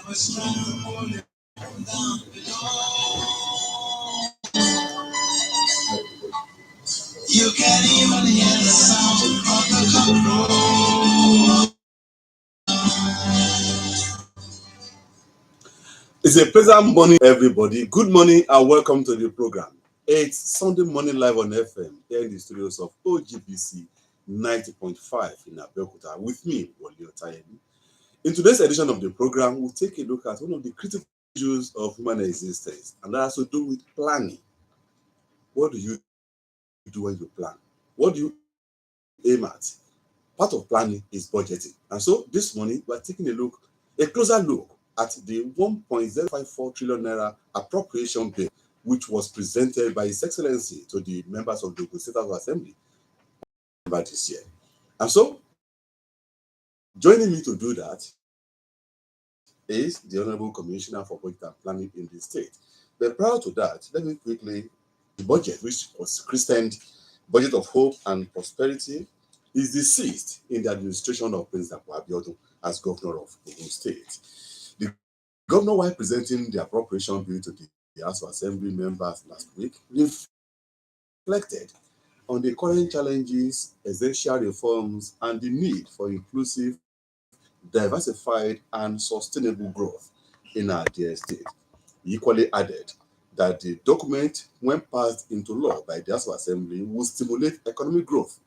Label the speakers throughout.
Speaker 1: You can't even hear the sound of the control. It's a pleasant morning, everybody. Good morning and welcome to the program. It's Sunday morning live on FM here in the studios of OGBC 90.5 in Abeokuta with me, Olabimtan. In today's edition of the program, we'll take a look at one of the critical issues of human existence, and that has to do with planning. What do you do when you plan? What do you aim at? Part of planning is budgeting. And so this morning, we're taking a closer look at the 1.054 trillion naira appropriation bill, which was presented by His Excellency to the members of the Ogunstate Assembly this year. And so, joining me to do that is the Honorable Commissioner for Budget and Planning in the state. But prior to that, let me quickly, the budget, which was christened Budget of Hope and Prosperity, is the sixth in the administration of President Olabimtan as governor of Ogunstate. The governor, while presenting the appropriation bill to the House of Assembly members last week, reflected on the current challenges, essential reforms, and the need for inclusive, diversified, and sustainable growth in our dear state. He equally added that the document, when passed into law by the House of Assembly, will stimulate economic growth,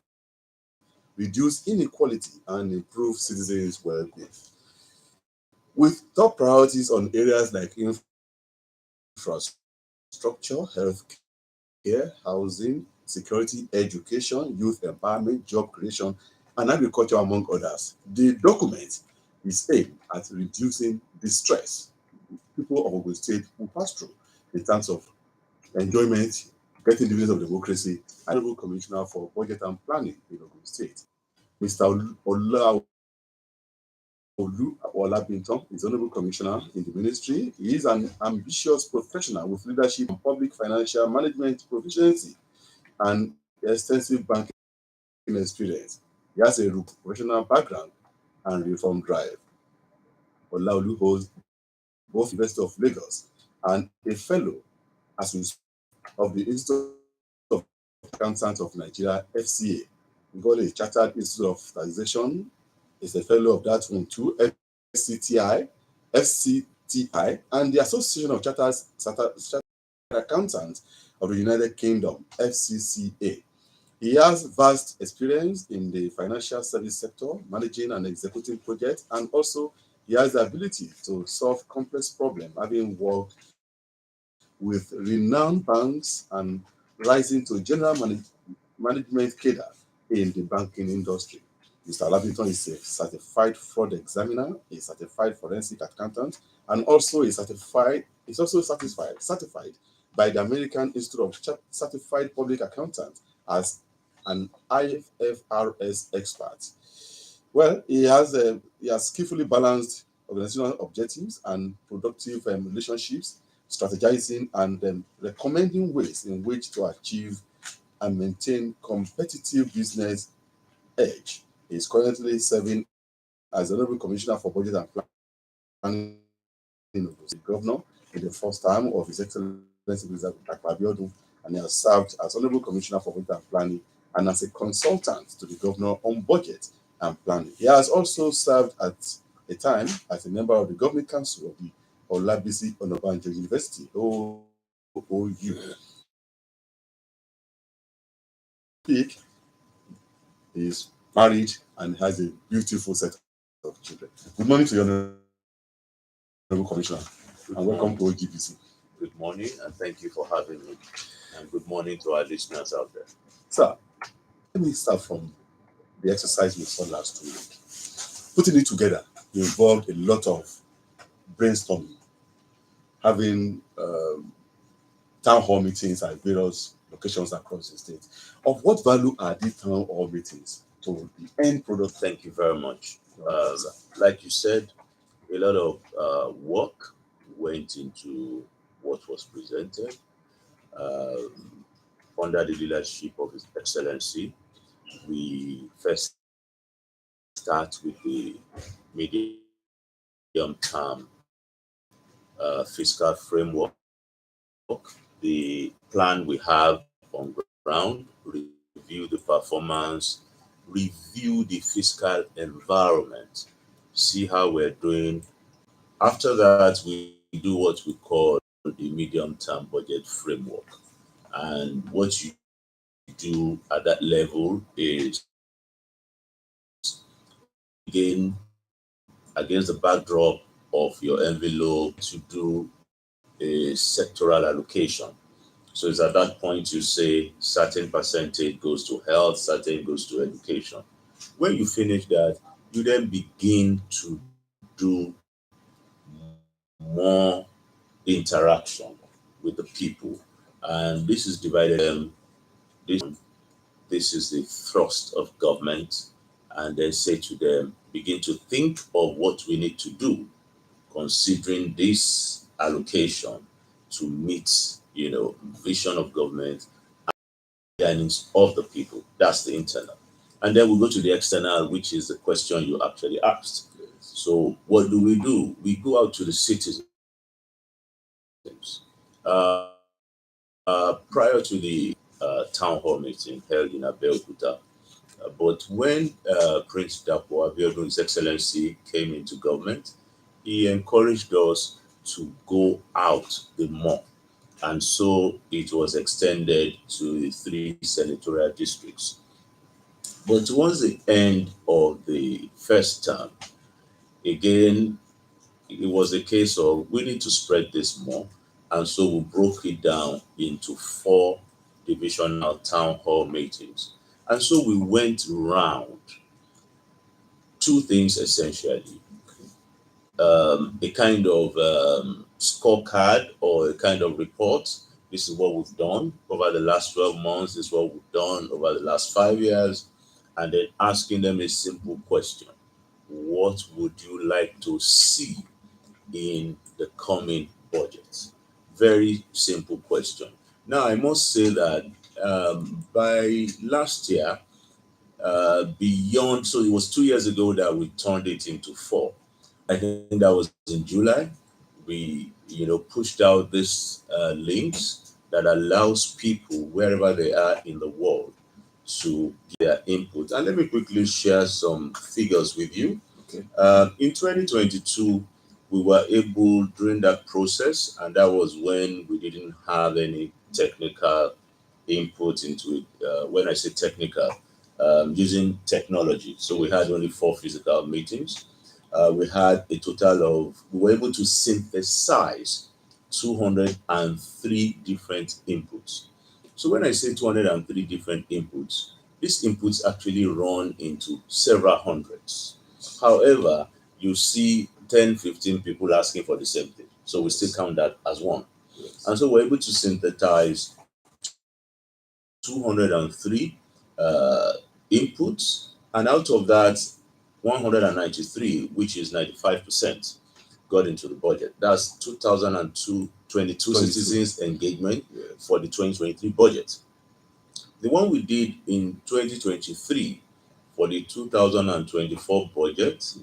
Speaker 1: reduce inequality, and improve citizens' well-being. With top priorities on areas like infrastructure, health care, housing, security, education, youth empowerment, job creation, and agriculture, among others. The document is aimed at reducing the stress people of Ogun State will pass through in terms of enjoyment, getting dividends of democracy. Honorable Commissioner for Budget and Planning in Ogun State, Mr. Olabimtan is Honorable Commissioner in the ministry. He is an ambitious professional with leadership and public financial management proficiency and extensive banking experience. He has a professional background and reform drive. Hon.Olaolu holds both University of Lagos and a fellow of the Institute of Accountants of Nigeria, FCA. He got a Chartered Institute of Taxation. Is a fellow of that one too, FCTI, and the Association of Chartered Accountants of the United Kingdom, FCCA. He has vast experience in the financial service sector, managing and executing projects, and also he has the ability to solve complex problems, having worked with renowned banks and rising to general management cadre in the banking industry. Mr. Olabimtan is a certified fraud examiner, a certified forensic accountant, and also certified by the American Institute of Certified Public Accountants as an IFRS expert. Well, he has skillfully balanced organizational objectives and productive relationships, strategizing and recommending ways in which to achieve and maintain competitive business edge. He is currently serving as Honorable Commissioner for Budget and Planning the governor in the first term of His Excellency President Olabimtan, and he has served as Honorable Commissioner for Budget and Planning and as a consultant to the governor on budget and planning. He has also served at a time as a member of the Governing Council of the Olabisi Onabanjo University, OOU. He is married and has a beautiful set of children. Good morning to you, Honorable Commissioner, and welcome to OGBC.
Speaker 2: Good morning, and thank you for having me. And good morning to our listeners out there.
Speaker 1: Sir, let me start from the exercise we saw last week. Putting it together involved a lot of brainstorming, having town hall meetings at various locations across the state. Of what value are these town hall meetings to the end product?
Speaker 2: Thank you very much. Like you said, a lot of work went into what was presented under the leadership of His Excellency. We first start with the medium-term fiscal framework, the plan we have on ground, review the performance, review the fiscal environment, see how we're doing. After that, we do what we call the medium-term budget framework. And what you do at that level is again against the backdrop of your envelope to do a sectoral allocation. So it's at that point you say certain percentage goes to health, certain goes to education. When you finish that, you then begin to do more interaction with the people. And this is divided this this is the thrust of government, and then say to them, begin to think of what we need to do considering this allocation to meet, vision of government and needs of the people. That's the internal. And then we go to the external, which is the question you actually asked. So what do? We go out to the citizens. Prior to the town hall meeting held in Abeokuta, but when Prince Dapo Abiodun, His Excellency, came into government, he encouraged us to go out the more. And so it was extended to the 3 senatorial districts. But towards the end of the first term, again, it was a case of we need to spread this more. And so we broke it down into 4 divisional town hall meetings. And so we went round 2 things essentially, a kind of scorecard or a kind of report. This is what we've done over the last 12 months. This is what we've done over the last 5 years. And then asking them a simple question. What would you like to see in the coming budget? Very simple question. Now, I must say that by last year, beyond, so it was 2 years ago that we turned it into 4. I think that was in July. We, pushed out this links that allows people wherever they are in the world to give their input. And let me quickly share some figures with you.
Speaker 1: Okay.
Speaker 2: In 2022, we were able during that process, and that was when we didn't have any technical input into it. When I say technical, using technology. So we had only 4 physical meetings. We had a total of, we were able to synthesize 203 different inputs. So when I say 203 different inputs, these inputs actually run into several hundreds. However, you see 10, 15 people asking for the same thing. So we still count that as one. And so we're able to synthesize 203 inputs, and out of that, 193, which is 95%, got into the budget. That's 2022 citizens engagement for the 2023 budget. The one we did in 2023 for the 2024 budget,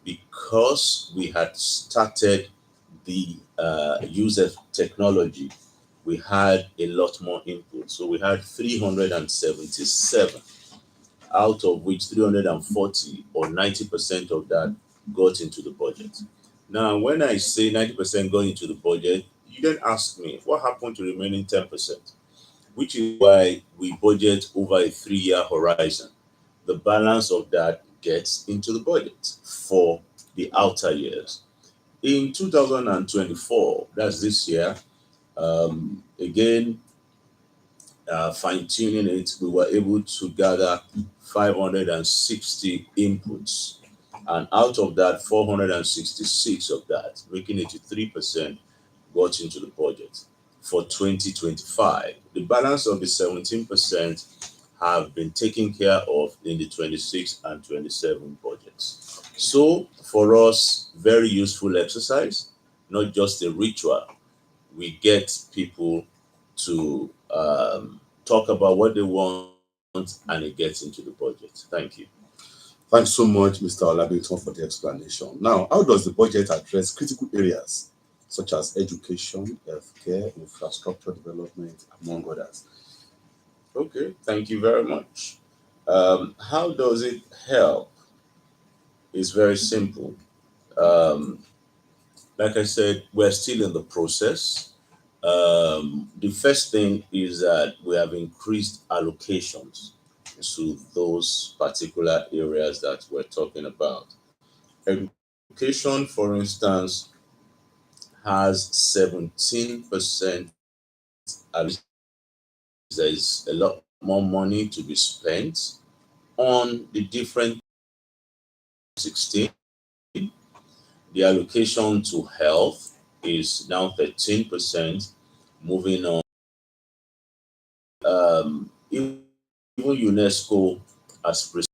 Speaker 2: because we had started the use of technology, we had a lot more input. So we had 377, out of which 340 or 90% of that got into the budget. Now, when I say 90% going into the budget, you then ask me, what happened to the remaining 10%? Which is why we budget over a 3-year horizon. The balance of that gets into the budget for the outer years. In 2024, that's this year, again, fine-tuning it, we were able to gather 560 inputs. And out of that, 466 of that, making it 3%, got into the budget for 2025. The balance of the 17% have been taken care of in the 26 and 27 budgets. So for us, very useful exercise, not just a ritual. We get people to talk about what they want, and it gets into the budget. Thank you.
Speaker 1: Thanks so much, Mr. Olabimtan, for the explanation. Now, how does the budget address critical areas such as education, healthcare, infrastructure development, among others.
Speaker 2: Okay, thank you very much. How does it help? It's very simple. Um, like I said, we're still in the process. The first thing is that we have increased allocations to those particular areas that we're talking about. Education, for instance, has 17%. There is a lot more money to be spent on the different 16. The allocation to health is now 13%. Moving on, even UNESCO has prescribed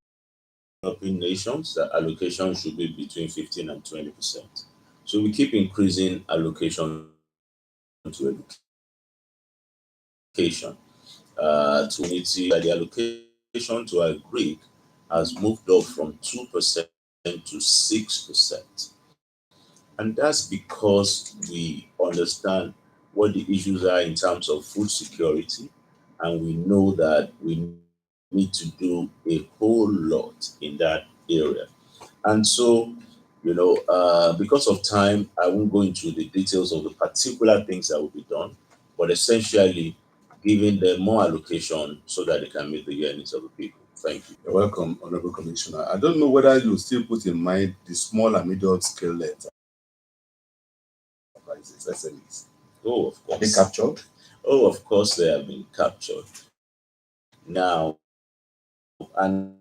Speaker 2: developing nations that allocation should be between 15 and 20%. So we keep increasing allocation to education. To unity, the allocation to our Greek has moved up from 2% to 6%. And that's because we understand what the issues are in terms of food security, and we know that we need to do a whole lot in that area. And so, because of time, I won't go into the details of the particular things that will be done, but essentially giving them more allocation so that they can meet the year needs of the people. Thank you.
Speaker 1: You're welcome, Honorable Commissioner. I don't know whether you still put in mind the small and medium scale enterprises, SMEs.
Speaker 2: Oh, of
Speaker 1: Are they
Speaker 2: course.
Speaker 1: captured?
Speaker 2: Oh, of course, they have been captured. Now, and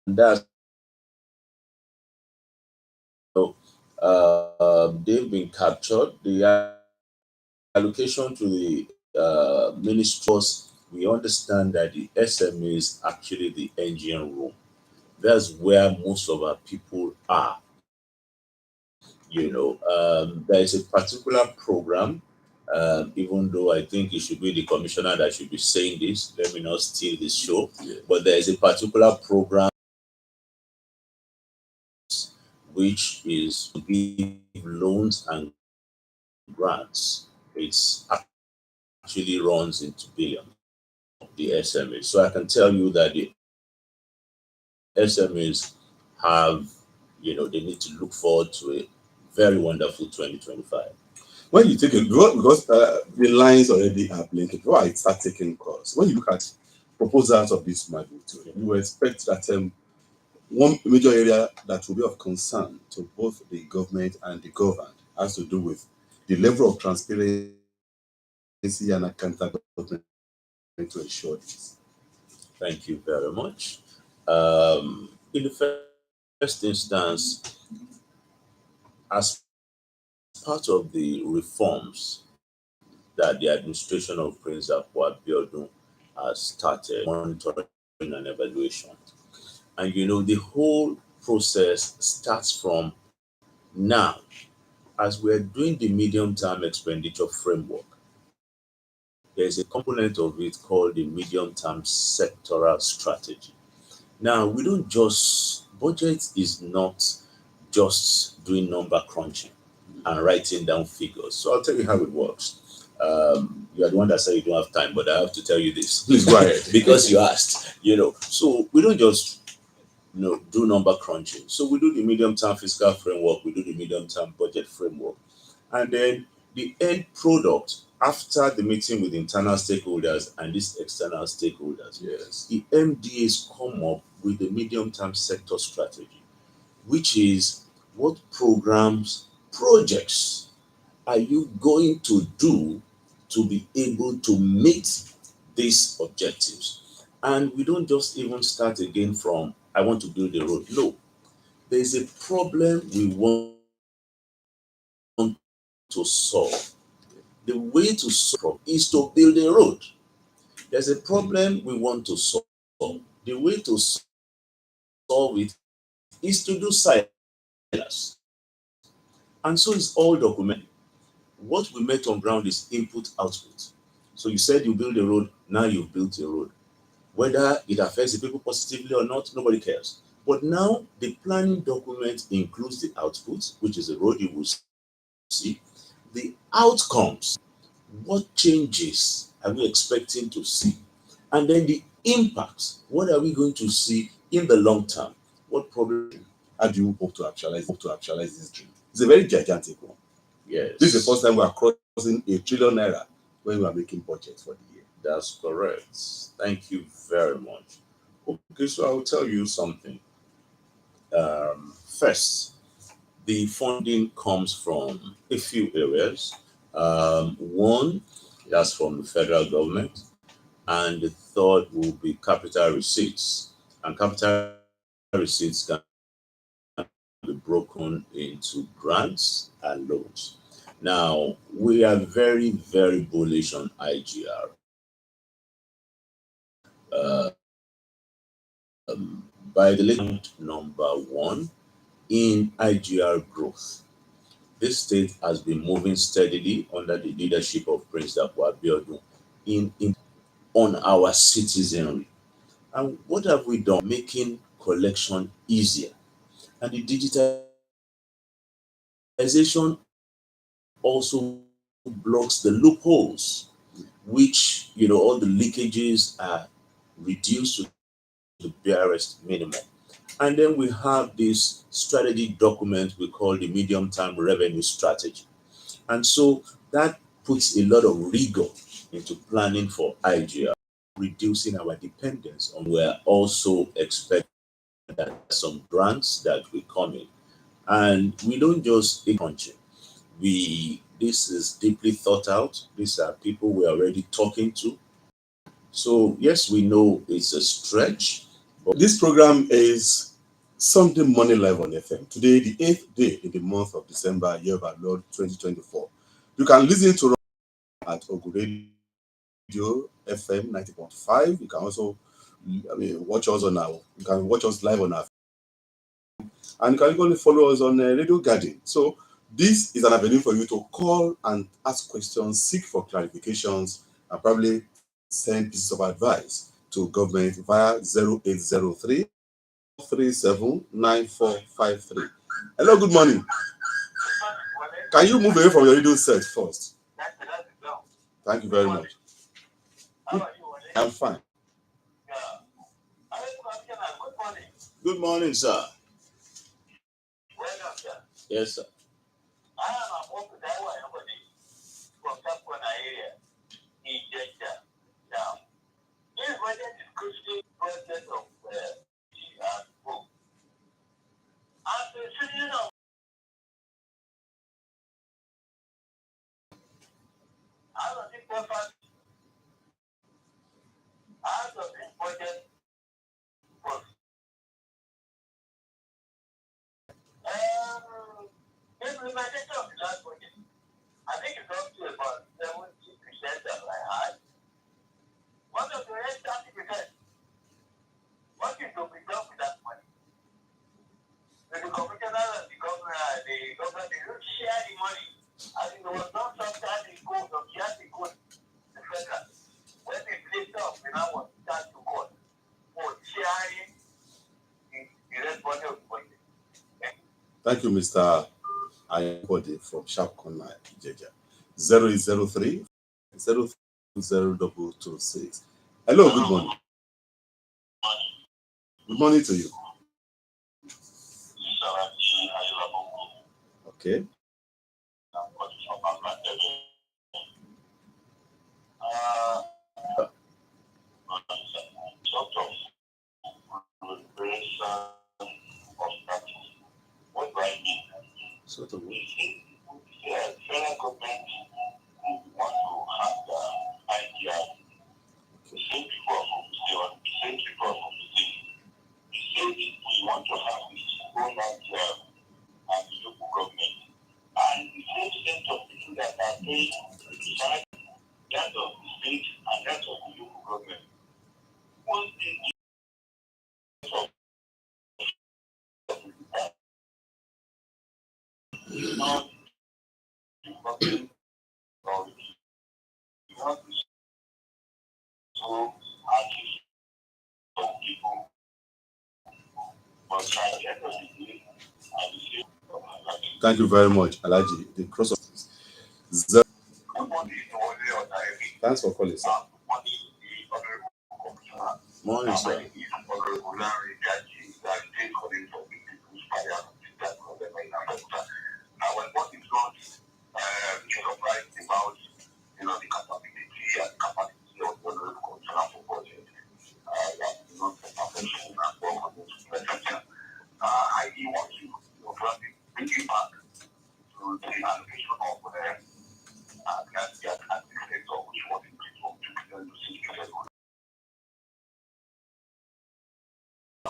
Speaker 2: that's they've been captured. The allocation to the ministers, we understand that the SME is actually the engine room. That's where most of our people are. There is a particular program. Even though I think it should be the commissioner that should be saying this, let me not steal this show.
Speaker 1: Yeah.
Speaker 2: But there is a particular program which is to give loans and grants. It's actually runs into billions, the SMEs. So I can tell you that the SMEs have, they need to look forward to a very wonderful 2025.
Speaker 1: When you take a because the lines already are blinking, before I start taking calls, when you look at proposals of this magnitude, you expect that one major area that will be of concern to both the government and the governed has to do with the level of transparency and accountability to ensure this.
Speaker 2: Thank you very much. In the first instance, as part of the reforms that the administration of Prince Abiodun has started, monitoring and evaluation. And the whole process starts from now. As we're doing the medium term expenditure framework, there's a component of it called the medium term sectoral strategy. Now, we don't just, budget is not just doing number crunching and writing down figures. So I'll tell you how it works. You are the one that said you don't have time, but I have to tell you this.
Speaker 1: Please go ahead.
Speaker 2: Because you asked, So we don't just, do number crunching. So we do the medium term fiscal framework, we do the medium term budget framework. And then the end product after the meeting with internal stakeholders and these external stakeholders,
Speaker 1: Yes.
Speaker 2: the MDAs come up with the medium term sector strategy, which is what programs, projects are you going to do to be able to meet these objectives? And we don't just even start again from, I want to build a road. No, there's a problem we want to solve. The way to solve is to build a road. There's a problem we want to solve. The way to solve it is to do silence. And so it's all documented. What we met on ground is input output. So you said you build a road, now you've built a road. Whether it affects the people positively or not, nobody cares. But now the planning document includes the output, which is the road you will see. the outcomes. What changes are we expecting to see? And then the impacts. What are we going to see in the long term? What problem?
Speaker 1: How do you hope to actualize this dream? It's a very gigantic one.
Speaker 2: Yes.
Speaker 1: This is the first time we are crossing $1 trillion when we are making budgets for the year.
Speaker 2: That's correct. Thank you very much. Okay, so I'll tell you something. First, the funding comes from a few areas. One, that's from the federal government, and the third will be capital receipts. And capital receipts can be broken into grants and loans. Now, we are very, very bullish on IGR. Uh, by the latest number one in IGR growth. This state has been moving steadily under the leadership of Prince Abiodun in on our citizenry. And what have we done? Making collection easier. And the digitization also blocks the loopholes, which, all the leakages are reduced to the barest minimum. And then we have this strategy document we call the medium-term revenue strategy. And so that puts a lot of rigor into planning for IGR, reducing our dependence on. We're also expecting that some grants that will come in. And we don't just country. This is deeply thought out. These are people we're already talking to. So yes, we know it's a stretch.
Speaker 1: But this program is Sunday Morning Live on FM. Today, the 8th day in the month of December, year of our Lord 2024. You can listen to at Ogunstate FM 90.5. You can also watch us on our. You can watch us live on our. And you can equally follow us on Radio Garden. So this is an avenue for you to call and ask questions, seek for clarifications, and probably send pieces of advice to government via 0803 379453. Hello, good morning. Can you move away from your radio set first? Thank you very much. I'm fine.
Speaker 2: Good morning, sir. Yes, sir.
Speaker 1: Thank you, Mr. Ayakode from Sharp Corner, Jeja. 0803 0202226. Hello, good morning. Good morning to you. Okay.
Speaker 2: Sort of.
Speaker 3: Federal government want to have the idea. The same people from the same people from the city. The same we want to have this own idea and the local government. And the same set of people that are paid that of the state and that of the local government. Once they not the government or not so artists of people, but by the end of the day,
Speaker 1: Thank you very much, Alaji. The cross of
Speaker 3: Good morning, Olaolu.
Speaker 1: Thanks for calling, sir.
Speaker 3: Good morning, the Honorable Commissioner.
Speaker 2: Morning,
Speaker 3: My
Speaker 2: sir.
Speaker 3: name is Hon.Olaolu. I take calling from the People's Fire that government in Africa. When what is not surprised about the capability and capacity of the Honorable Commissioner for Budget. That is not the perfection and work on this perfection. I do want to probably bring it back to the allocation of which was increased from 2 billion to 6 billion,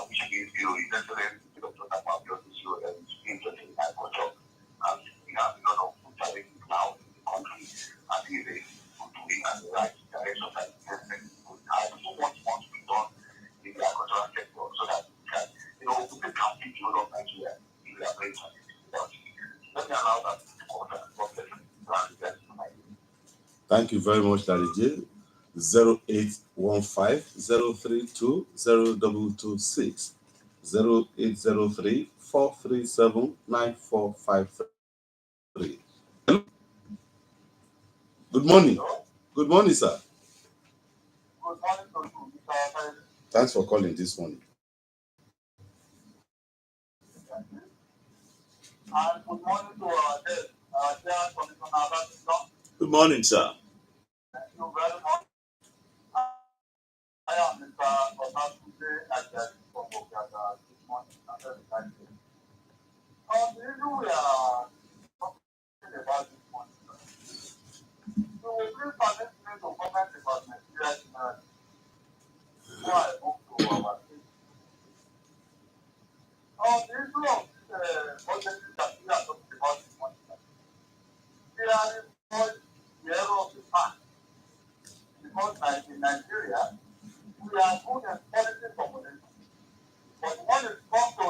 Speaker 3: which means His Excellency Dr. Tapabio is interested in agriculture. And we have a lot of food challenges now in the country, and he is doing and the right direction that the president would have. So much more to be done in the agricultural sector so that we can, we can feed the whole of Nigeria in the agriculture. Let me allow that to come and
Speaker 1: Thank you very much, Daddy J. 0815-032-0226. 0803-437-9453. Good morning. Good morning, sir.
Speaker 3: Good morning to you, Mr.
Speaker 1: Thanks for calling this morning.
Speaker 3: And good morning to our dear Commissioner Olabimtan.
Speaker 2: Good morning, sir.
Speaker 3: Thank you very much. I am Mr. Olabimtan from Ogunstate this morning. The issue we are talking about this morning, so we bring permit me to comment about Nigeria who I move to our state. The issue of budget that we are talking about this morning, we are in the error of the past. Because in Nigeria, we are good at policy formulation. But when it comes to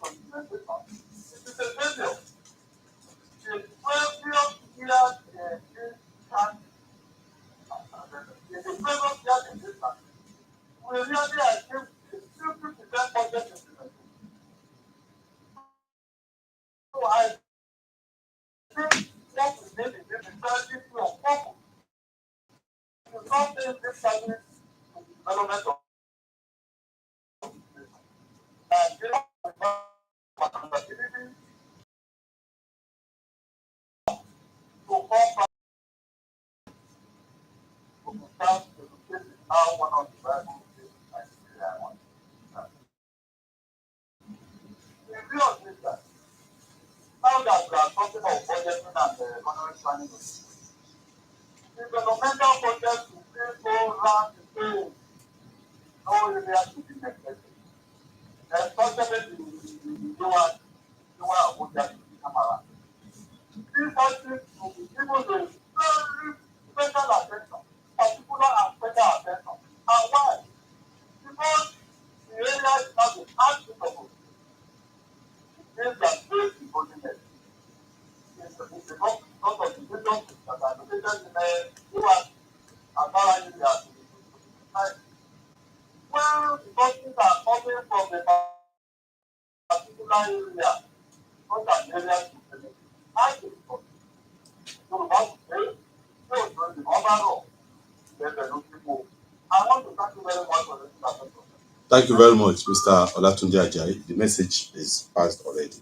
Speaker 3: implementation, it is a failure. The previous years in this country, we really achieved the 50% budget implementation. So I think what we need is the strategy of focus. To not take this service to the development of Nigeria without accountability to come back to start educating how one of the Bible says Nigeria wants to start. In view of this, now that we are talking of budgeting and economic planning, the developmental projects will still go round the same. No area to be neglected. Especially the one who just come around. These countries will be given a very special attention, particular and special attention. And why? Because the area is not the unsuitable. Things that face the holiness. It's because of the regions that are located in the US and not only the well, the countries are coming from a particular area, not an area to benefit. I think so. So that's the overall. I want to thank you very much for this attention.
Speaker 1: Thank you very much, Mr. Olatunde Ajayi. The message is passed already.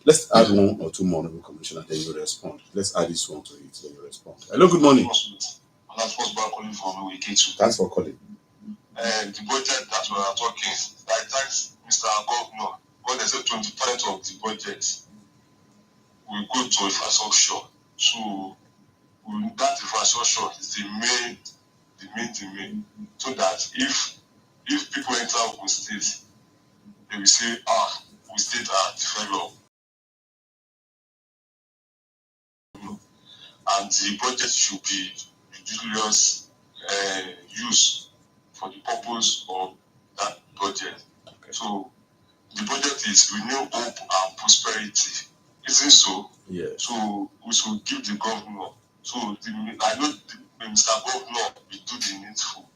Speaker 1: Let's add one or two more, Honorable Commissioner, then you respond. Let's add this one to it, then you respond. Hello, good morning.
Speaker 3: Thanks
Speaker 1: for calling.
Speaker 3: The budget that we are talking, I thank Mr. Governor, when they say 20% of the budget will go to infrastructure. So that infrastructure is the main. So that if people enter Ogun State, they will say, we state are developed. And the budget should be judicious use for the purpose of that budget.
Speaker 1: Okay.
Speaker 3: So the budget is renew hope and prosperity. Isn't so?
Speaker 1: Yes.
Speaker 3: So we should give the governor. So I know Mr. Governor will do the needful.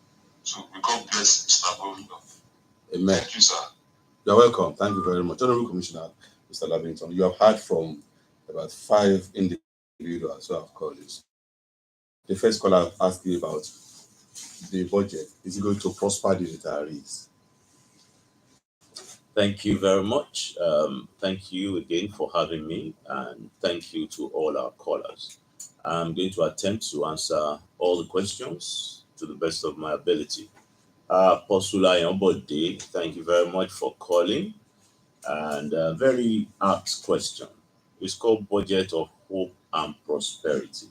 Speaker 3: So may God bless Mr. Governor.
Speaker 1: Amen.
Speaker 3: Thank you, sir.
Speaker 1: You're welcome. Thank you very much. Honorable Commissioner, Mr. Olabimtan, you have heard from about 5 individuals individuals who have called this. The first caller asked you about the budget. Is it going to prosper the retirees?
Speaker 2: Thank you very much. Thank you again for having me, and thank you to all our callers. I'm going to attempt to answer all the questions to the best of my ability. Postula Yambode, thank you very much for calling, and a very apt question. It's called Budget of Hope and Prosperity.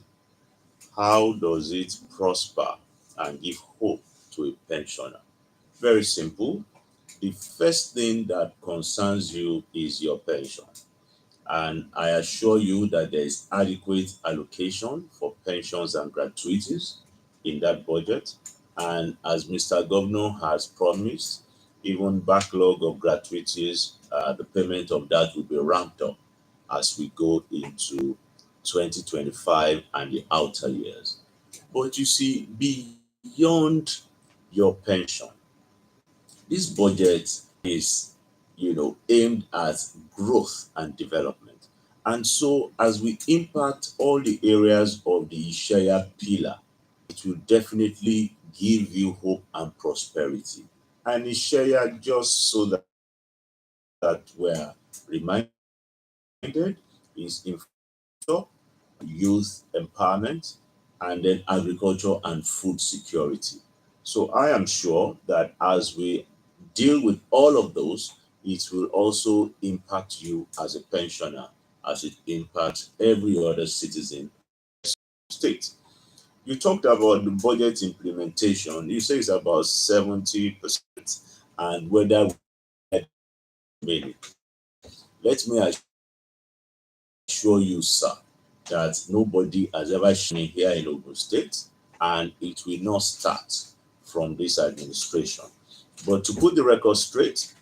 Speaker 2: How does it prosper and give hope to a pensioner? Very simple. The first thing that concerns you is your pension. And I assure you that there is adequate allocation for pensions and gratuities in that budget. And as Mr. Governor has promised, even backlog of gratuities, the payment of that will be ramped up as we go into 2025 and the outer years. But you see, beyond your pension, this budget is, aimed at growth and development. And so, as we impact all the areas of the Ishaya pillar, it will definitely give you hope and prosperity. And Ishaya, just so that we're reminded, is infrastructure, youth empowerment, and then agriculture and food security. So I am sure that as we deal with all of those, it will also impact you as a pensioner, as it impacts every other citizen state. You talked about the budget implementation. You say it's about 70%, and whether we made it. Let me assure you, sir, that nobody has ever shown here in Ogun State, and it will not start from this administration. But to put the record straight,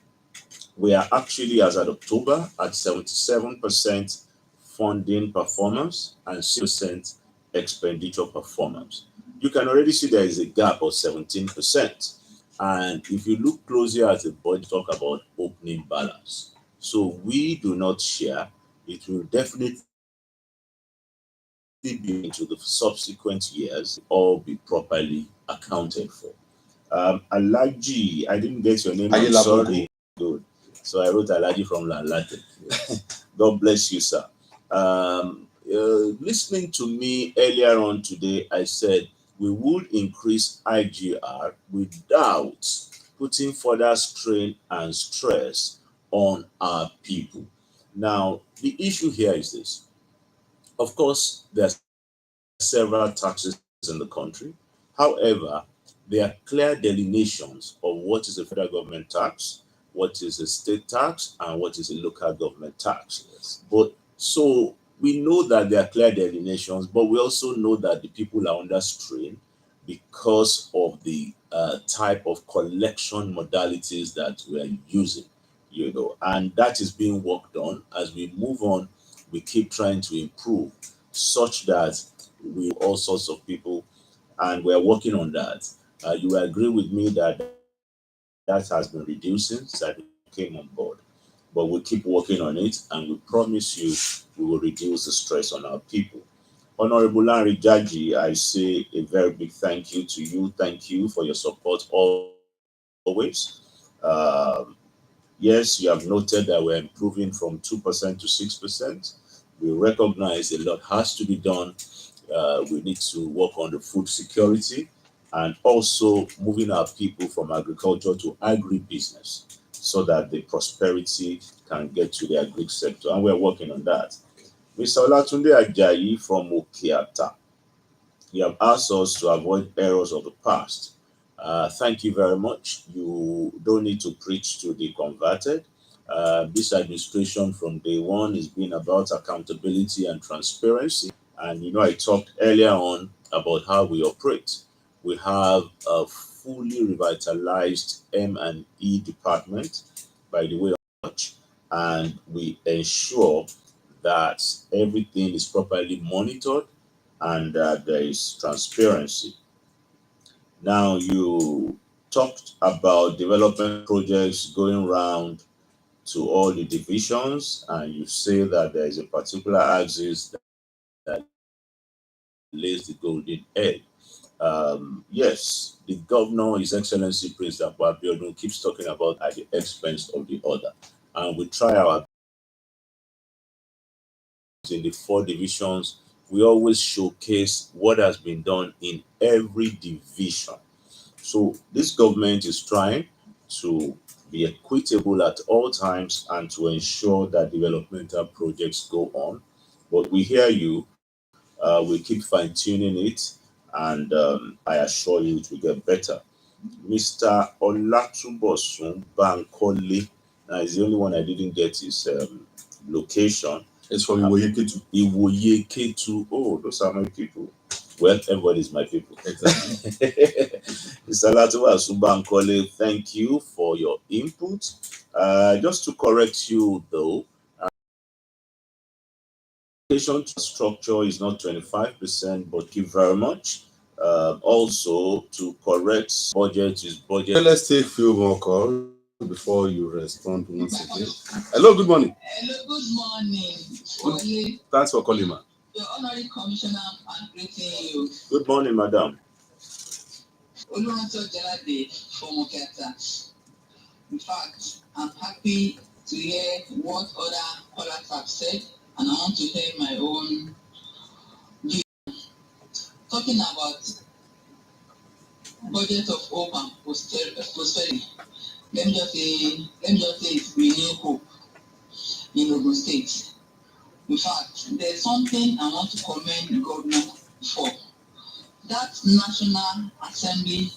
Speaker 2: we are actually, as at October, at 77% funding performance and 6% expenditure performance. You can already see there is a gap of 17%. And if you look closely at the budget, talk about opening balance. So we do not share. It will definitely be into the subsequent years all be properly accounted for. Alaji, I didn't get your name. I'm sorry. Good. So I wrote Alaji from Lalate. God bless you, sir. Listening to me earlier on today, I said we would increase IGR without putting further strain and stress on our people. Now, the issue here is this. Of course, there are several taxes in the country. However, there are clear delineations of what is a federal government tax, what is a state tax, and what is a local government tax. Yes. But so we know that there are clear delineations, but we also know that the people are under strain because of the type of collection modalities that we are using, and that is being worked on. As we move on, we keep trying to improve such that we all sorts of people, and we're working on that. You agree with me that that has been reducing since I came on board, but we'll keep working on it, and we promise you we will reduce the stress on our people. Honorable Larry Jaji, I say a very big thank you to you. Thank you for your support always. Yes, you have noted that we're improving from 2% to 6%. We recognize a lot has to be done. We need to work on the food security and also moving our people from agriculture to agribusiness so that the prosperity can get to the agri sector. And we're working on that. Mr. Olatunde Ajayi from Okiata, you have asked us to avoid errors of the past. Thank you very much. You don't need to preach to the converted. This administration from day one has been about accountability and transparency. And I talked earlier on about how we operate. We have a fully revitalized M&E department, by the way, and we ensure that everything is properly monitored and that there is transparency. Now, you talked about development projects going around to all the divisions, and you say that there is a particular axis that lays the golden egg. Yes, the governor, His Excellency President Abiodun, keeps talking about at the expense of the other. And we try our best in the 4 divisions. We always showcase what has been done in every division. So this government is trying to be equitable at all times and to ensure that developmental projects go on. But we hear you. We keep fine tuning it, and I assure you it will get better. Mr. Olatubosun Bankole is the only one I didn't get his location.
Speaker 1: It's from Iwoye Ketu.
Speaker 2: Iwoye Ketu. Oh, those are my people. Well, everybody's my people.
Speaker 1: Exactly.
Speaker 2: Mr. Olatubosun Bankole, thank you for your input. Just to correct you, though, structure is not 25%, but thank you very much. Also, to correct budget is budget.
Speaker 1: Okay, let's take a few more calls before you respond once again. Hello, good morning.
Speaker 4: Hello, good morning.
Speaker 1: Thanks for calling, man.
Speaker 4: Your honorary commissioner, I'm greeting you.
Speaker 2: Good morning, madam.
Speaker 4: Olabimtan from Okata. In fact, I'm happy to hear what other callers have said, and I want to hear my own view. Talking about budget of hope and prosperity, let me just say it's renewed hope in Ogunstate. In fact, there's something I want to commend the governor for. That National Assembly,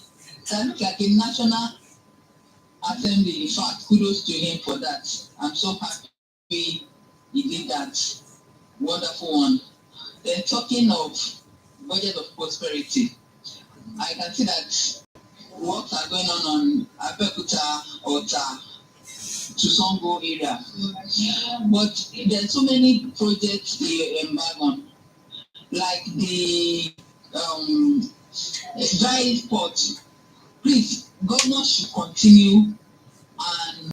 Speaker 4: that looks like a National Assembly. In fact, kudos to him for that. I'm so happy he did that. Wonderful one. Then talking of budget of prosperity, I can see that works are going on Abeokuta, Ota, to Songo area. But there's so many projects they embark on, like the dry port. Please, government should continue, and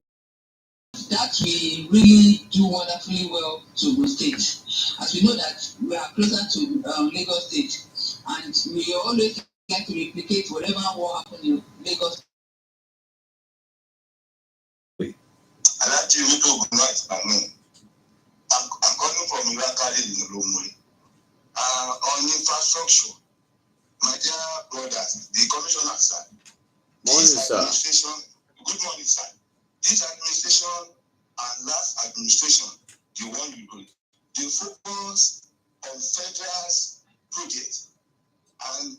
Speaker 4: that will really do wonderfully well to Ogun State. As we know that we are closer to Lagos State, and we always like to replicate whatever will happen in Lagos.
Speaker 3: I'm coming from Irakari in Olomwe. On infrastructure, my dear brothers, the commissioner, sir. This administration, good morning, sir. This administration and last administration, the one you do, they focus on federal projects, and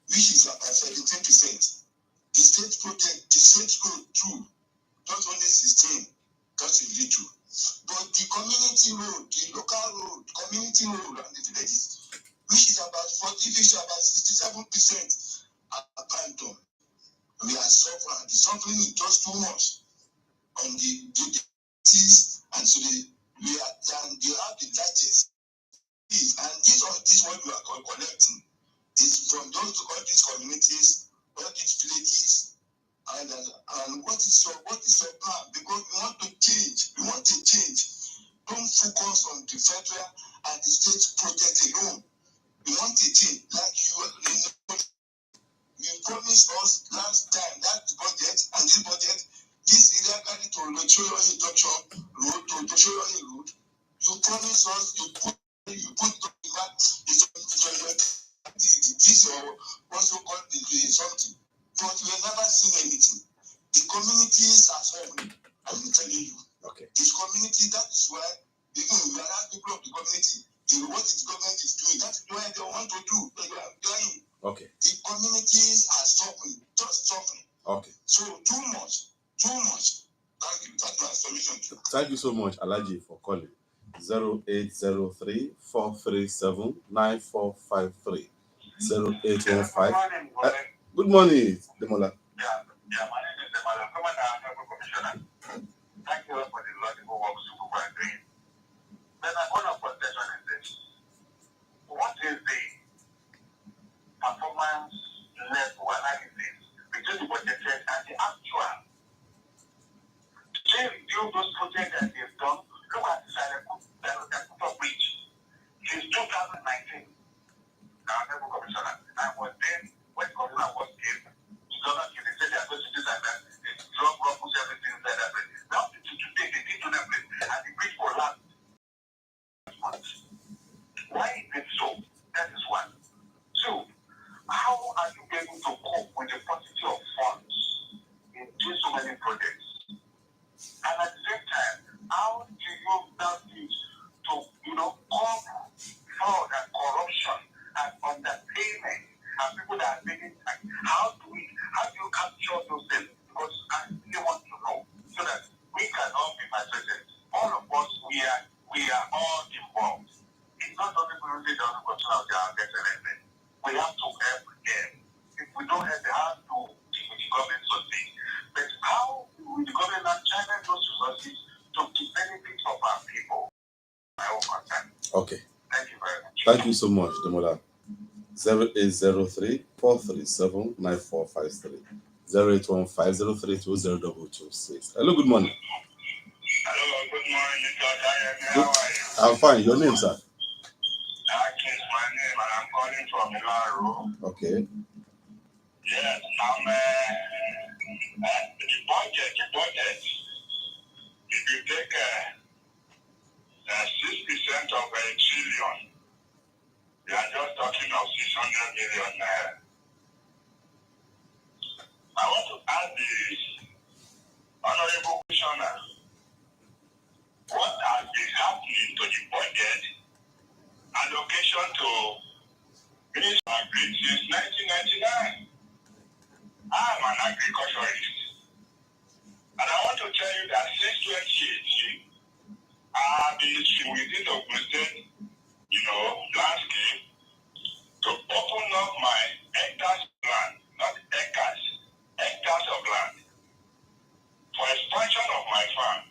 Speaker 3: which is about 17%. The state project, the state road too, not only 16, just a little. But the community road, the local road, community road, and the villages, which is about 67%, are abandoned. We are suffering. The suffering is just too much on the cities, and so they have the largest. And this what we are collecting is from all these communities, all these villages. And what is your plan? Because we want to change. We want to change. Don't focus on the federal and the state project alone. We want to change. Like you promised us last time that budget and this budget, this illegally to Olabimtan junction road to Olabimtan road. You promised us. You put the map. This or what's called something. But we have never seen anything. The communities are suffering. I'm telling you.
Speaker 1: Okay.
Speaker 3: This community, that is why even we are not people of the community. What the government is doing, that's why they want to do. They are dying.
Speaker 1: Okay.
Speaker 3: The communities are suffering, just suffering.
Speaker 1: Okay.
Speaker 3: So too much. Thank you. That's my solution.
Speaker 1: Thank you so much, Alaji, for calling. 0803 437 9453. 0815. Good morning, Demola.
Speaker 3: Yeah, my name is Demola. Commissioner. Thank you for the laudable work you are doing. Then my point of contention is this. What is the performance level analysis between the budgeted and the actual? They review those projects that they've done. Look at the Salekuta Bridge. Since 2019, our level commissioner. And was then, when commissioner was came, to Ghana, they said they are going to do that, they drop ruffles, everything inside that place. Now, today, they did to that place, and the bridge for last month. Why is it so? That is one. Two, how are you able to cope with the quantity of funds in doing so many projects? And at the same time, how do you now use to, curb fraud and corruption and underpayment and people that are making tax? How do you capture those things? Because I really want to know so that we can all be persuaded. All of us, we are all involved. It's not only people who don't control their excellence. We have to help them. If we don't help, they have to deal with the government something. But how will the government channel those resources to the benefit of our people? My own concern.
Speaker 1: Okay.
Speaker 3: Thank you very much.
Speaker 1: Thank you so much, Demola. 0803 437 9453. 081503202226. Hello, good morning.
Speaker 3: Hello, good morning, Mr. Diane. How are you?
Speaker 1: I'm fine. Your name, sir?
Speaker 3: That is my name, and I'm calling from Olabimtan.
Speaker 1: Okay.
Speaker 3: Yes, I'm the budget. If you take 6% of a trillion, we are just talking of 600 million naira. I want to ask the Honorable Commissioner, what has been happening to the budget allocation to Ministry of Agri since 1999? I'm an agriculturist, and I want to tell you that since 2018, I've been within the Ogunstate, landscape to open up my hectares of land, not acres, hectares of land for expansion of my farm.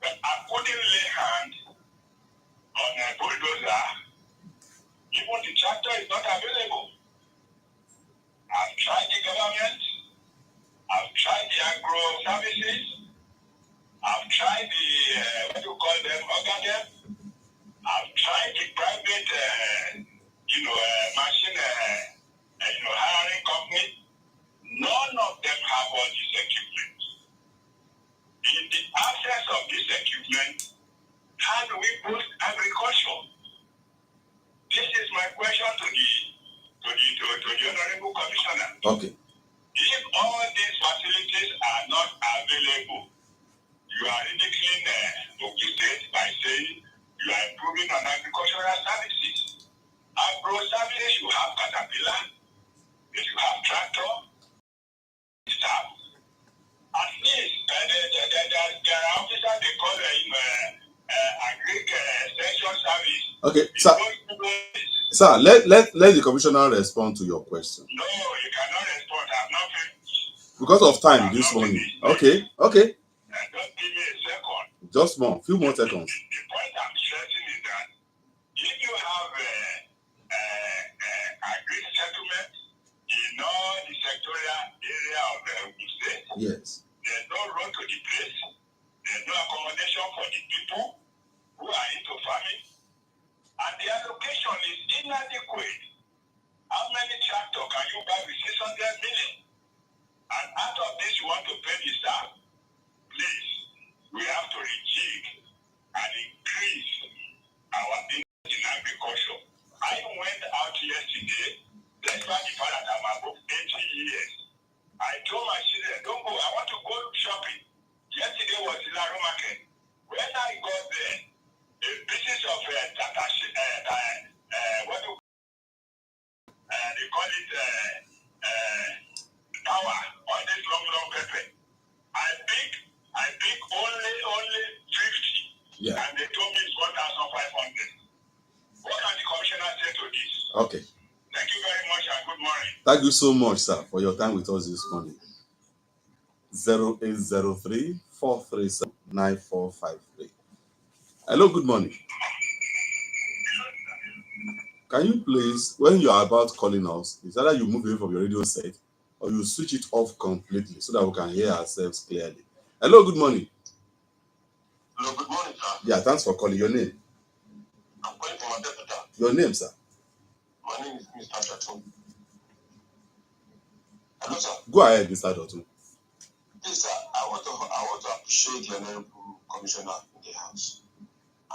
Speaker 3: But I couldn't lay hand on a bulldozer. Even the tractor is not available. I've tried the government. I've tried the agro services. I've tried the, organ. I've tried the private, machine, hiring company. None of them have all this equipment. In the absence of this equipment, how do we boost agriculture? This is my question to the Honorable Commissioner.
Speaker 1: Okay.
Speaker 3: If all these facilities are not available, you are ridiculing Ogunstate by saying you are improving on agricultural services. Agro services, you have caterpillar, if you have tractor, staff. At least there are officers they call agri extension service.
Speaker 1: Okay, sir. Sir, let the commissioner respond to your question.
Speaker 3: No, you cannot respond. I'm not finished.
Speaker 1: Because of time this morning. Okay.
Speaker 3: Don't give me a second.
Speaker 1: Just few more seconds.
Speaker 3: The point I'm stressing is that if you have agri settlement in all the sectorial area of Ogunstate,
Speaker 1: yes,
Speaker 3: there's no road to the place, there's no accommodation for the people who are into farming, and the allocation is inadequate. How many tractors can you buy with 600 million? And out of this, you want to pay the staff? Please, we have to rejig and increase our interest in agriculture. I went out yesterday, despite the fact that I'm above 80 years. I told my children, don't go, I want to go shopping. Yesterday was in Laro Market. When I got there, a pieces of they call it power on this long pepper. I pick only 50.
Speaker 1: Yeah.
Speaker 3: And they told me it's 1,500. What can the commissioner say to this?
Speaker 1: Okay.
Speaker 3: Thank you very much and good morning.
Speaker 1: Thank you so much, sir, for your time with us this morning. 0803 437 9453. Hello, good morning. Can you please, when you are about calling us, it's either you move away from your radio set or you switch it off completely so that we can hear ourselves clearly. Hello, good morning.
Speaker 3: Hello, good morning, sir.
Speaker 1: Yeah, thanks for calling. Your name?
Speaker 3: I'm calling from Adepota.
Speaker 1: Your name, sir?
Speaker 3: name is Mr. Jaton. Hello, sir.
Speaker 1: Go ahead, Mr. Dotun.
Speaker 3: Please, sir, I want to appreciate the Honorable Commissioner in the House.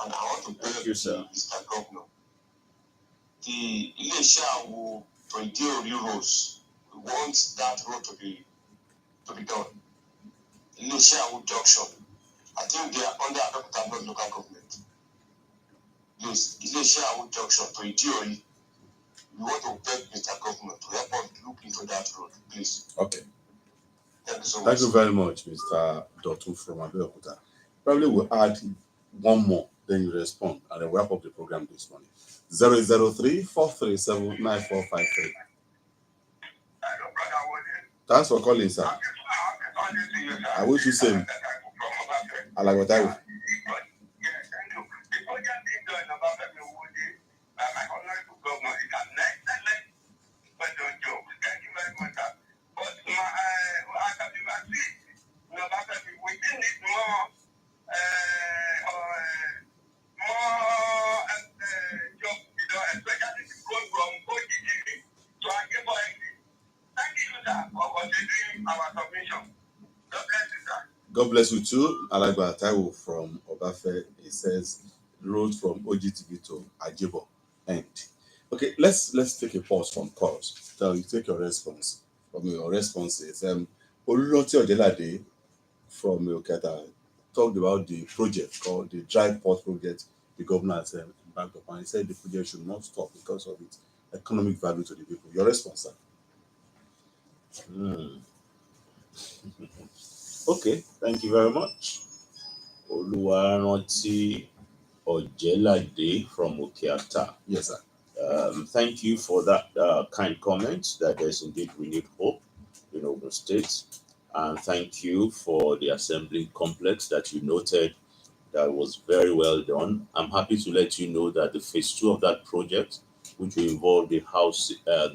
Speaker 3: And I want to
Speaker 2: Thank
Speaker 3: beg
Speaker 2: you, sir.
Speaker 3: Mr. Governor. The Ilesha will Toideori Rose wants that road to be done. Ilesha Junction. I think they are under Abeokuta local government. Please, Ilesha Junction to Idiori. We want to beg Mr. Governor to help us look into that road, please.
Speaker 1: Okay.
Speaker 3: Thank you so much.
Speaker 1: Thank you very much, Mr. Dotun from Abeokuta. Probably we'll add one more, then you respond, and then wrap up the program this morning. 003-437-9453. Thanks for calling, sir. I wish you same. I like what I will. God bless you too. Alagba Taiwo from Obafe. He says road from OGTV to Ajebo end. Okay, let's take a pause from calls. So you take your response. From your response is Oluloti Ojelade from Okata talked about the project called the Dry Port Project the governor has embarked upon. He said the project should not stop because of its economic value to the people. Your response, sir?
Speaker 2: Okay, thank you very much. Oluwaranti Ojelade from Okeata.
Speaker 1: Yes, sir.
Speaker 2: Thank you for that kind comment that there's indeed renewed hope in Ogun State. And thank you for the assembly complex that you noted that was very well done. I'm happy to let you know that the phase 2 of that project, which will involve the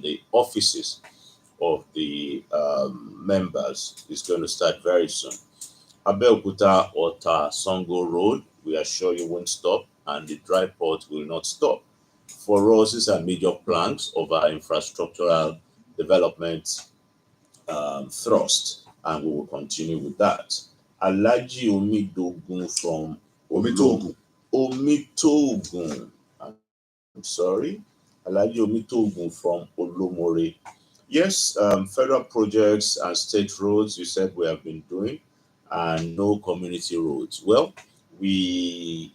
Speaker 2: the offices of the members, is going to start very soon. Abeokuta Ota Songo Road, we assure you won't stop, and the dry port will not stop. For us, these are major planks of our infrastructural development thrust, and we will continue with that. Alaji Omidogun from Omitogun. I'm sorry. Alaji Omitogun from Olomore. Yes, federal projects and state roads, you said we have been doing, and no community roads. Well, we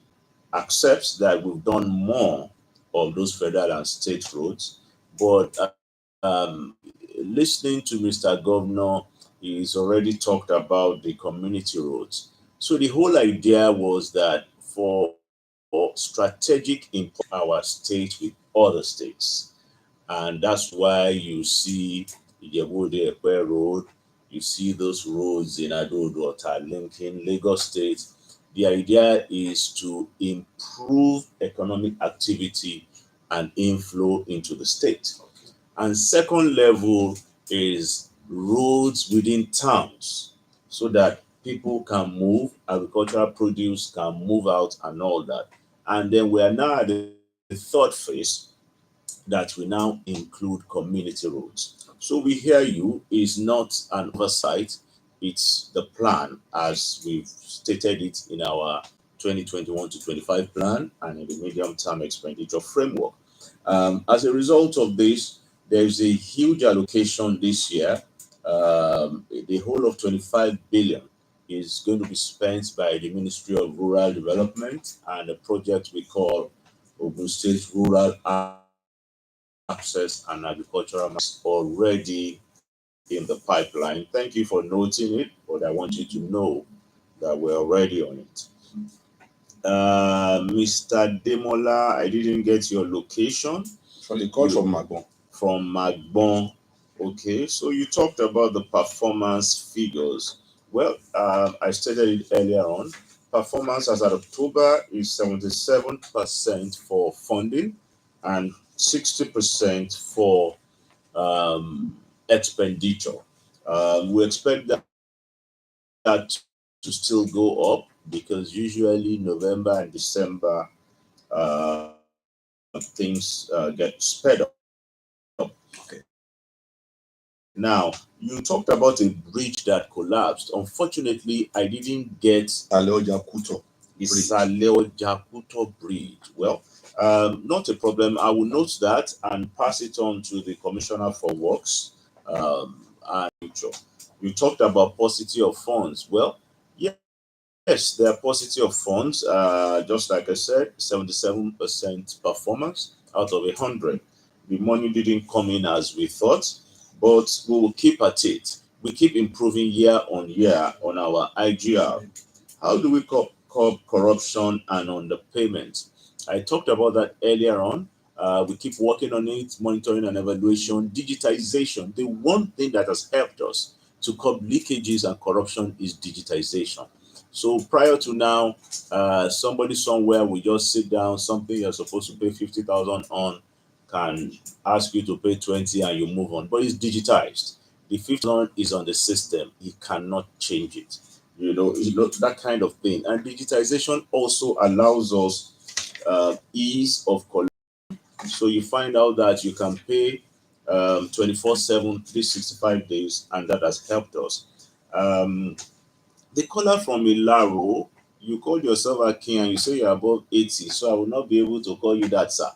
Speaker 2: accept that we've done more of those federal and state roads, but listening to Mr. Governor, he's already talked about the community roads. So the whole idea was that for strategic import our state with other states. And that's why you see Ijebu Ekpe Road, you see those roads in Ado-Ota linking Lagos State. The idea is to improve economic activity and inflow into the state. And second level is roads within towns so that people can move, agricultural produce can move out and all that. And then we are now at the third phase that we now include community roads. So we hear you, is not an oversight, it's the plan as we've stated it in our 2021 to 25 plan and in the medium term expenditure framework. As a result of this, there's a huge allocation this year. The whole of 25 billion is going to be spent by the Ministry of Rural Development and a project we call Ogunstate Rural Access and Agricultural already in the pipeline. Thank you for noting it, but I want you to know that we're already on it. Mr. Demola, I didn't get your location.
Speaker 1: For the call from Magbon.
Speaker 2: From Magbon. Okay, so you talked about the performance figures. Well, I stated it earlier on. Performance as of October is 77% for funding and 60% for expenditure. We expect that to still go up because usually November and December things get sped up.
Speaker 1: Okay.
Speaker 2: Now, you talked about a bridge that collapsed. Unfortunately, I didn't get
Speaker 1: Aleoja Kuto.
Speaker 2: Isaleo Jakuto Bridge. Well, not a problem. I will note that and pass it on to the Commissioner for Works. And you talked about paucity of funds. Well, yes, there are paucity of funds. Just like I said, 77% performance out of 100. The money didn't come in as we thought, but we will keep at it. We keep improving year on year on our IGR. How do we curb corruption and underpayment? I talked about that earlier on. We keep working on it, monitoring and evaluation, digitization. The one thing that has helped us to curb leakages and corruption is digitization. So prior to now, somebody somewhere will just sit down, something you're supposed to pay 50,000 on, can ask you to pay 20 and you move on. But it's digitized. The 50,000 is on the system. You cannot change it. That kind of thing. And digitization also allows us ease of collection. So you find out that you can pay 24/7, 365 days, and that has helped us. Um, the caller from Ilaro, you called yourself a king and you say you're above 80, so I will not be able to call you that, sir.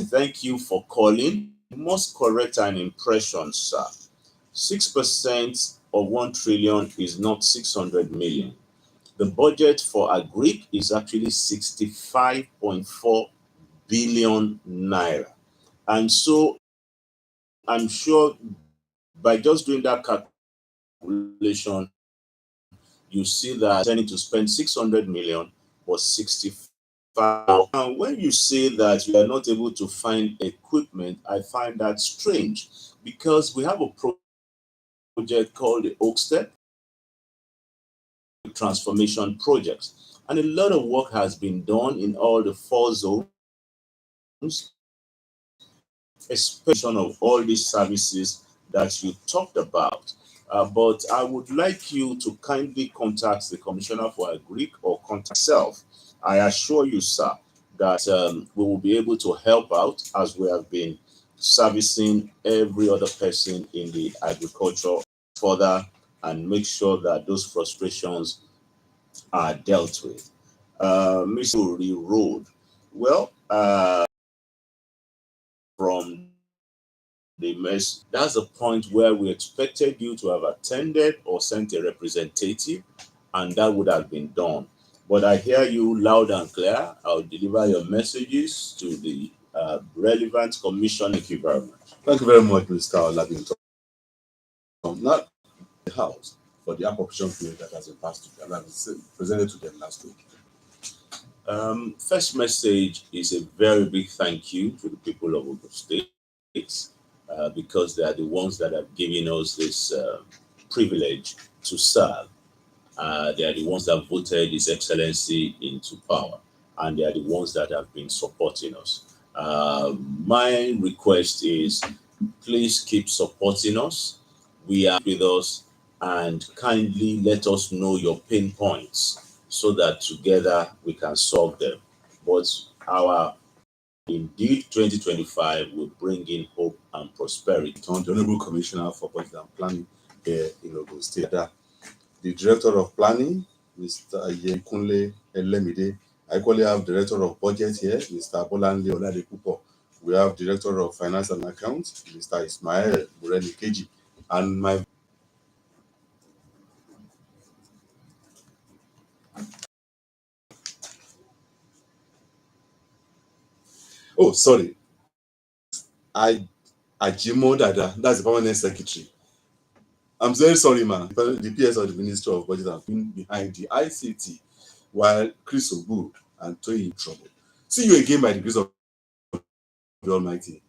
Speaker 2: Thank you for calling. Most correct an impression, sir. 6% of 1 trillion is not 600 million. The budget for agric is actually 65.4 billion naira. And so I'm sure by just doing that calculation, you see that intending to spend 600 million was 65. And when you say that you are not able to find equipment, I find that strange because we have a project called the Ogunstate transformation project. And a lot of work has been done in all the 4 zones, especially of all these services that you talked about. But I would like you to kindly contact the Commissioner for Agric or contact myself. I assure you, sir, that we will be able to help out as we have been servicing every other person in the agriculture further and make sure that those frustrations are dealt with. Missouri Road. Well, from the mess, that's the point where we expected you to have attended or sent a representative, and that would have been done. But I hear you loud and clear. I'll deliver your messages to the relevant commission. Thank you very much.
Speaker 1: Thank you very much, Mr. Olabimtan. Not the House for the appropriation period that has been passed to them and presented to them last week.
Speaker 2: First message is a very big thank you to the people of Ogunstate because they are the ones that have given us this privilege to serve. They are the ones that voted His Excellency into power, and they are the ones that have been supporting us. My request is please keep supporting us. We are with us, and kindly let us know your pain points so that together we can solve them. But our indeed 2025 will bring in hope and prosperity.
Speaker 1: The Honorable Commissioner for Budget and Planning here in Ogunstate. The Director of Planning, Mr. Yekunle Elemide. I equally have Director of Budget here, Mr. Bolanle Oladepupo. We have Director of Finance and Accounts, Mr. Ismail Mureni Keji. And my sorry, Ajimo Dada, that's the permanent secretary. I'm very sorry, man. The PS of the Ministry of Budget have been behind the ICT while Chris Obu and Toyi in trouble. See you again by the grace of the Almighty.